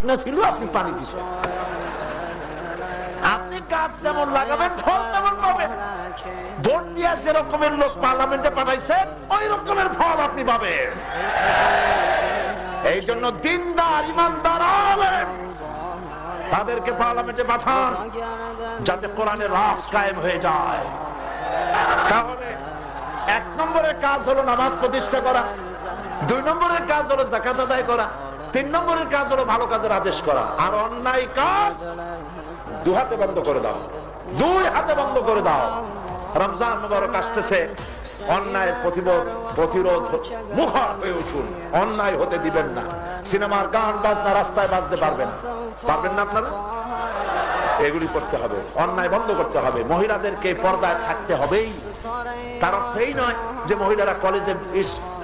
শুকনা ছিল, আপনি পানি দিচ্ছেন। আপনি গাছ যেমন লাগাবেন ফল তেমন পাবেন। ভোট দিয়া যে রকমের লোক পার্লামেন্টে পাঠাইছেন ওই রকমের ফল আপনি পাবেন। এই জন্য দিনদার ইমানদার আলেম তাদেরকে পার্লামেন্টে পাঠান, যাতে কোরআনের রাজ কায়েম হয়ে যায়। তাহলে 1 নম্বরের কাজ হলো নামাজ প্রতিষ্ঠা করা, 2 নম্বরের কাজ হলো যাকাত আদায় করা, 3 নম্বরের কাজ হলো ভালো কাজের আদেশ করা। আর অন্যায় কাজ 2 হাতে বন্ধ করে দাও, 2 হাতে বন্ধ করে দাও। রমজান মুবারক আসতেছে, অন্যায়ের প্রতিরোধ মুখর হয়ে উঠুন, অন্যায় হতে দিবেন না। সিনেমার গান বাজনা রাস্তায় বাজতে পারবেন না আপনারা? এগুলি করতে হবে, অন্যায় বন্ধ করতে হবে। মহিলাদেরকে পর্দায় থাকতে হবেই। তার অর্থ এই নয় যে মহিলারা কলেজে,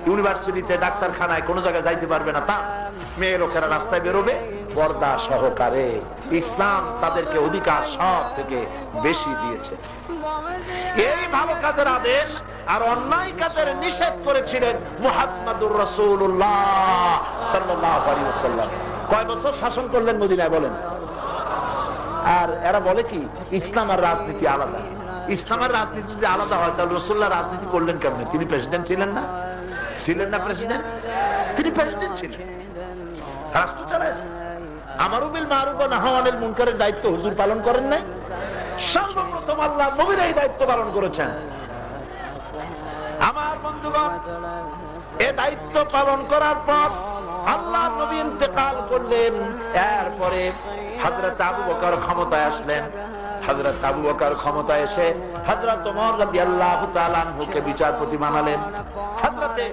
ইউনিভার্সিটিতে, ডাক্তারখানায় কোনো জায়গায় যাইতে পারবে না তা। মেয়ে লোকেরা রাস্তায় বেরোবে পর্দা সহকারে। ইসলাম তাদেরকে অধিকার সব থেকে বেশি দিয়েছে। এই ভালো কাজের আদেশ আর অন্যায় কাজের নিষেধ করেছিলেন মুহাম্মদুর রাসূলুল্লাহ সাল্লাল্লাহু আলাইহি ওয়াসাল্লাম। কয় বছর শাসন করলেন মদিনায় বলেন? আর এরা বলে কি ইসলাম আর রাজনীতি আলাদা। ইসলামের রাজনীতি যদি আলাদা হয় তাহলে রাসূলুল্লাহ রাজনীতি করলেন কেমনে? তিনি প্রেসিডেন্ট ছিলেন না? প্রেসিডেন্ট? তিনি প্রেসিডেন্ট ছিলেন, রাষ্ট্র চালাইছেন। আমারু বিল মারুফ ওয়া নাহয়ু আনিল মুনকারের দায়িত্ব হুজুর পালন করেন নাই? সর্বপ্রথম আল্লাহ নবীর এই দায়িত্ব পালন করেছেন। আমার বন্ধুগণ, এই দায়িত্ব পালন করার পর আল্লাহ নবী ইন্তেকাল করলেন। এরপরে হযরত আবু বকর ক্ষমতায় আসলেন। হযরত আবু বকর ক্ষমতায় এসে হযরত ওমর রাদিয়াল্লাহু তাআলা আনহুকে বিচারপতি বানালেন। হযরতে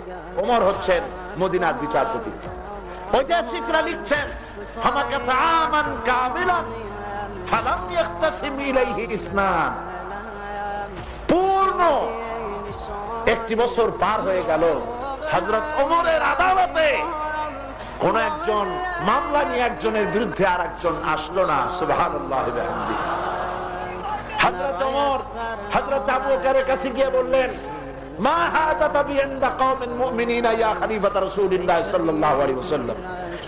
ওমর হচ্ছেন মদিনার বিচারপতি। ঐতিহাসিকরা লিখছেন হামাকাতা আমান কামিলান ফালাম ইয়াখতাসিম ইলাইহি ইসনান। পূর্ণ 1 বছর পার হয়ে গেল, হযরত ওমরের আদালতে কোন একজন মামলা নিয়ে একজনের বিরুদ্ধে আর একজন আসলো না। সুবহানাল্লাহি ওয়া বিহামদিহি। হযরত ওমর হযরত আবু বকরের কাছে গিয়ে বললেন, মা হাযা তাবিইনদা কওমিন মুমিনিনা ইয়া খলিফাত রাসূলিল্লাহ সাল্লাল্লাহু আলাইহি ওয়াসাল্লাম।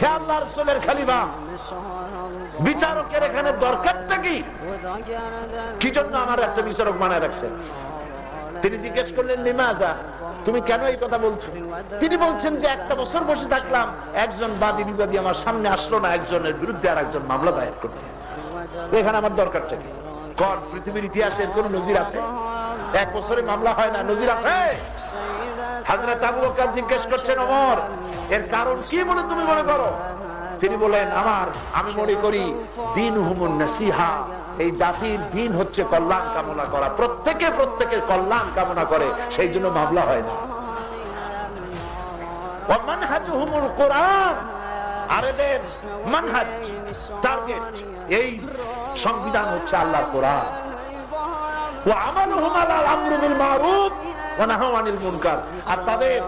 হে আল্লাহর রাসূলের খলিফা, বিচারকের এখানে দরকারটা কি? কি জন্য আমার একটা বিচারক বানায় রাখছেন? তিনি জিজ্ঞেস করলেন, লিমাযা, তুমি কেন এই কথা বলছো? তিনি বলছেন যে 1 বছর বসে থাকলাম, একজন বাদী বিবাদী আমার সামনে আসলো না একজনের বিরুদ্ধে আর একজন মামলা দায়ের করতে। এখানে আমার দরকারটা কি? কোন পৃথিবীর ইতিহাসের কোন নজির আছে 1 বছরে মামলা হয় না? নজির আছে? হযরত আবু বকর জিজ্ঞেস করছেন, ওমর, এর কারণ কি বলে তুমি মনে করো? তিনি বলেন, আমি মনে করি দীনুহুমুন নাসিহা, এই জাতির দিন হচ্ছে কল্যাণ কামনা করা। প্রত্যেকের কল্যাণ কামনা করে, সেই জন্য মামলা হয় না। ওয়া মানহাজুহুমুল কোরআন, আর এদের মানহাজ, টার্গেট, এই সংবিধান হচ্ছে আল্লাহর কোরআন। ওয়া আমালুহুম আলাল আমরি বিল মারুফ ওয়া নাহয়ু আনিল মুনকার, আর তাদের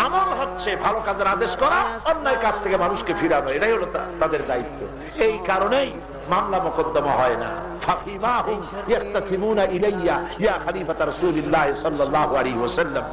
আমল হচ্ছে ভালো কাজের আদেশ করা, অন্যায় কাজ থেকে মানুষকে ফিরানো। এটাই হলো তাদের দায়িত্ব। এই কারণেই মামলা মোকদ্দমা হয় না। ফাফিমাহুম ইয়াখতাসিমুনা ইলাইয়া ইয়া খলিফাত রাসূলিল্লাহ সাল্লাল্লাহু আলাইহি ওয়াসাল্লাম।